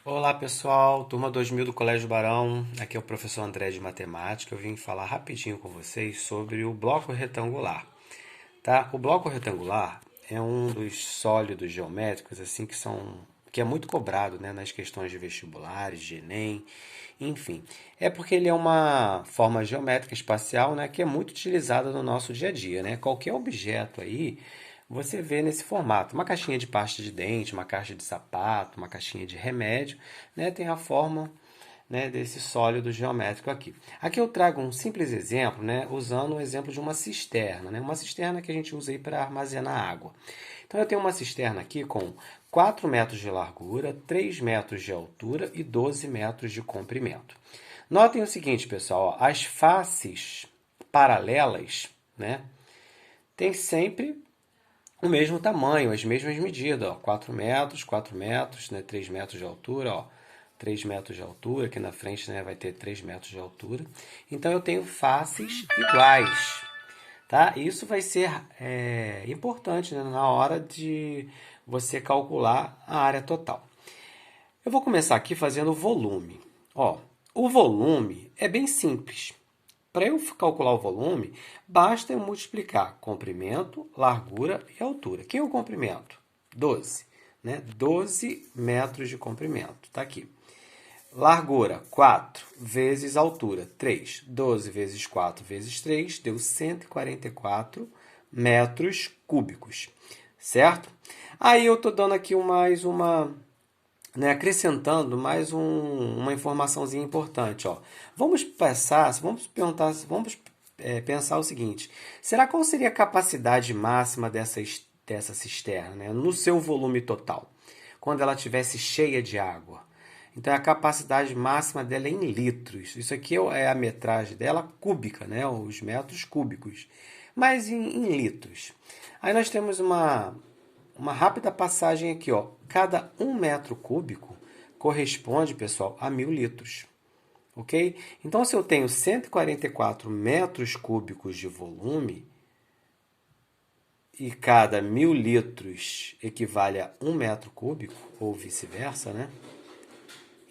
Olá pessoal, turma 2000 do Colégio Barão, aqui é o professor André de Matemática. Eu vim falar rapidinho com vocês sobre o bloco retangular, tá? O bloco retangular é um dos sólidos geométricos assim que é muito cobrado, né, nas questões de vestibulares, de Enem, enfim. É porque ele é uma forma geométrica espacial, né, que é muito utilizada no nosso dia a dia, né? Qualquer objeto aí você vê nesse formato. Uma caixinha de pasta de dente, uma caixa de sapato, uma caixinha de remédio, né, tem a forma, né, desse sólido geométrico aqui. Aqui eu trago um simples exemplo, né, usando o exemplo de uma cisterna, né, uma cisterna que a gente usa aí para armazenar água. Então eu tenho uma cisterna aqui com 4 metros de largura, 3 metros de altura e 12 metros de comprimento. Notem o seguinte, pessoal, ó, as faces paralelas, né, tem sempre o mesmo tamanho, as mesmas medidas, ó, 4 metros, né, 3 metros de altura, ó, 3 metros de altura, aqui na frente, né, vai ter 3 metros de altura. Então eu tenho faces iguais, tá? Isso vai ser importante, né, na hora de você calcular a área total. Eu vou começar aqui fazendo o volume. Ó, o volume é bem simples. Para eu calcular o volume, basta eu multiplicar comprimento, largura e altura. Quem é o comprimento? 12, né? 12 metros de comprimento. Está aqui. Largura, 4 vezes altura, 3. 12 vezes 4 vezes 3 deu 144 metros cúbicos, certo? Aí eu estou dando aqui mais uma, né, acrescentando mais uma informaçãozinha importante, ó. Vamos pensar o seguinte: será qual seria a capacidade máxima dessa cisterna, né, no seu volume total, quando ela estivesse cheia de água? Então a capacidade máxima dela é em litros. Isso aqui é a metragem dela cúbica, né, os metros cúbicos, mas em litros. Aí nós temos uma rápida passagem aqui, ó. Cada 1 metro cúbico corresponde, pessoal, a 1.000 litros. Ok? Então, se eu tenho 144 metros cúbicos de volume e cada 1.000 litros equivale a 1 metro cúbico, ou vice-versa, né?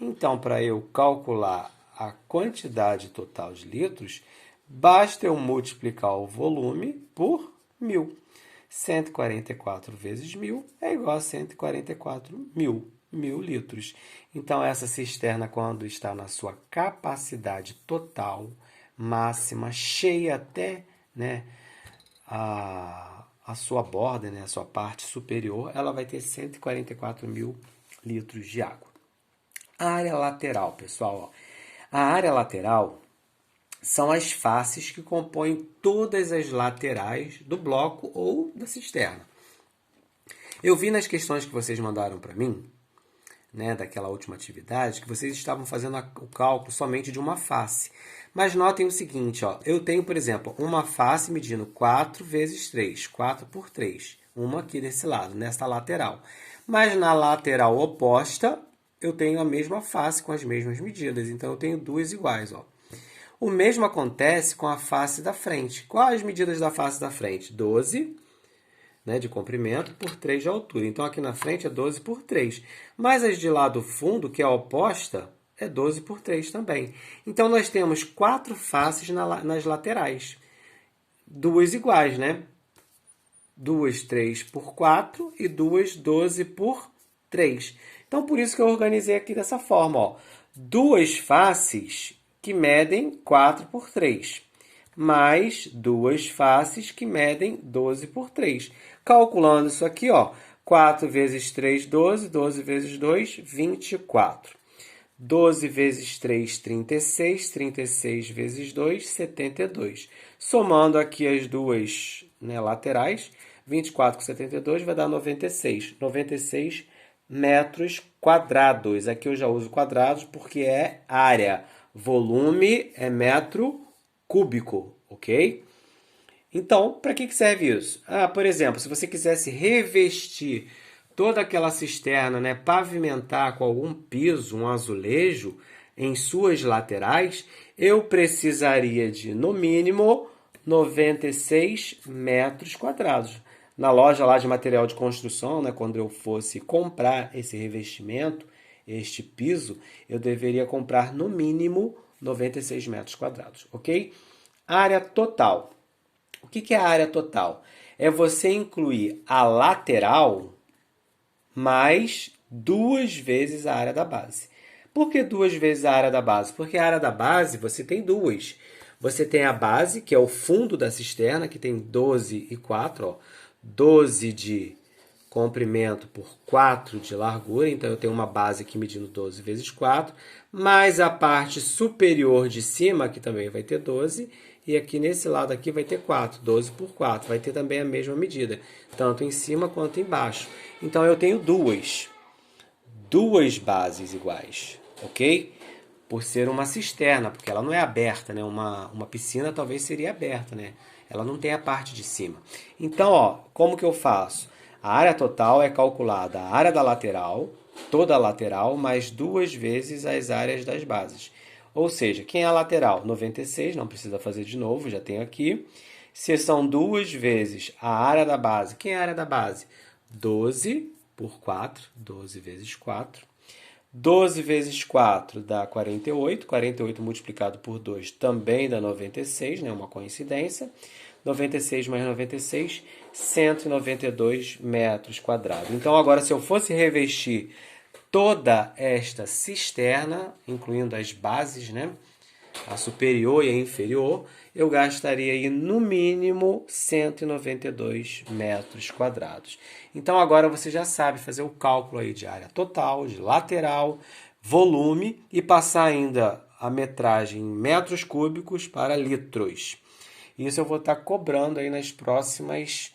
Então, para eu calcular a quantidade total de litros, basta eu multiplicar o volume por 1.000. 144 vezes 1.000 é igual a 144 mil litros. Então, essa cisterna, quando está na sua capacidade total, máxima, cheia até, né, a sua borda, né, a sua parte superior, ela vai ter 144 mil litros de água. A área lateral, pessoal. Ó. A área lateral são as faces que compõem todas as laterais do bloco ou da cisterna. Eu vi nas questões que vocês mandaram para mim, né, daquela última atividade, que vocês estavam fazendo o cálculo somente de uma face. Mas notem o seguinte, ó, eu tenho, por exemplo, uma face medindo 4 vezes 3, 4 por 3, uma aqui desse lado, nessa lateral. Mas na lateral oposta, eu tenho a mesma face com as mesmas medidas, então eu tenho duas iguais, ó. O mesmo acontece com a face da frente. Quais as medidas da face da frente? 12, né, de comprimento por 3 de altura. Então, aqui na frente é 12 por 3. Mas as de lá do fundo, que é a oposta, é 12 por 3 também. Então, nós temos 4 faces nas laterais. Duas iguais, né? Duas 3 por 4 e duas 12 por 3. Então, por isso que eu organizei aqui dessa forma. Ó. Duas faces que medem 4 por 3, mais duas faces que medem 12 por 3. Calculando isso aqui, ó, 4 vezes 3, 12, 12 vezes 2, 24. 12 vezes 3, 36, 36 vezes 2, 72. Somando aqui as duas, né, laterais, 24 com 72 vai dar 96. 96 metros quadrados. Aqui eu já uso quadrados porque é área. Volume é metro cúbico, ok? Então, para que serve isso? Por exemplo, se você quisesse revestir toda aquela cisterna, né, pavimentar com algum piso, um azulejo em suas laterais, eu precisaria de, no mínimo, 96 metros quadrados. Na loja lá de material de construção, né, quando eu fosse comprar esse revestimento, este piso, eu deveria comprar no mínimo 96 metros quadrados, ok? Área total. O que é a área total? É você incluir a lateral mais 2 vezes a área da base. Por que 2 vezes a área da base? Porque a área da base você tem duas. Você tem a base, que é o fundo da cisterna, que tem 12 e 4, ó, 12 de comprimento por 4 de largura, então eu tenho uma base aqui medindo 12 vezes 4, mais a parte superior de cima, que também vai ter 12, e aqui nesse lado aqui vai ter 4, 12 por 4, vai ter também a mesma medida, tanto em cima quanto embaixo. Então eu tenho duas bases iguais, ok? Por ser uma cisterna, porque ela não é aberta, né? Uma piscina talvez seria aberta, né? Ela não tem a parte de cima. Então, ó, como que eu faço? A área total é calculada a área da lateral, toda a lateral, mais 2 vezes as áreas das bases. Ou seja, quem é a lateral? 96, não precisa fazer de novo, já tenho aqui. Se são 2 vezes a área da base, quem é a área da base? 12 por 4, 12 vezes 4. 12 vezes 4 dá 48, 48 multiplicado por 2 também dá 96, né? Uma coincidência. 96 mais 96, 192 metros quadrados. Então, agora, se eu fosse revestir toda esta cisterna, incluindo as bases, né? A superior e a inferior, eu gastaria aí no mínimo 192 metros quadrados. Então agora você já sabe fazer o cálculo aí de área total, de lateral, volume e passar ainda a metragem em metros cúbicos para litros. Isso eu vou estar cobrando aí nas próximas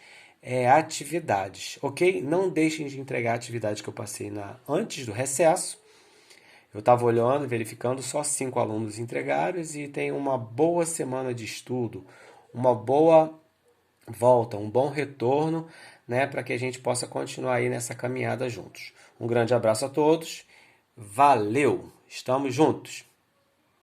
atividades, ok? Não deixem de entregar a atividade que eu passei antes do recesso. Eu estava olhando, verificando, só 5 alunos entregaram e tem uma boa semana de estudo, uma boa volta, um bom retorno, né, para que a gente possa continuar aí nessa caminhada juntos. Um grande abraço a todos, valeu, estamos juntos!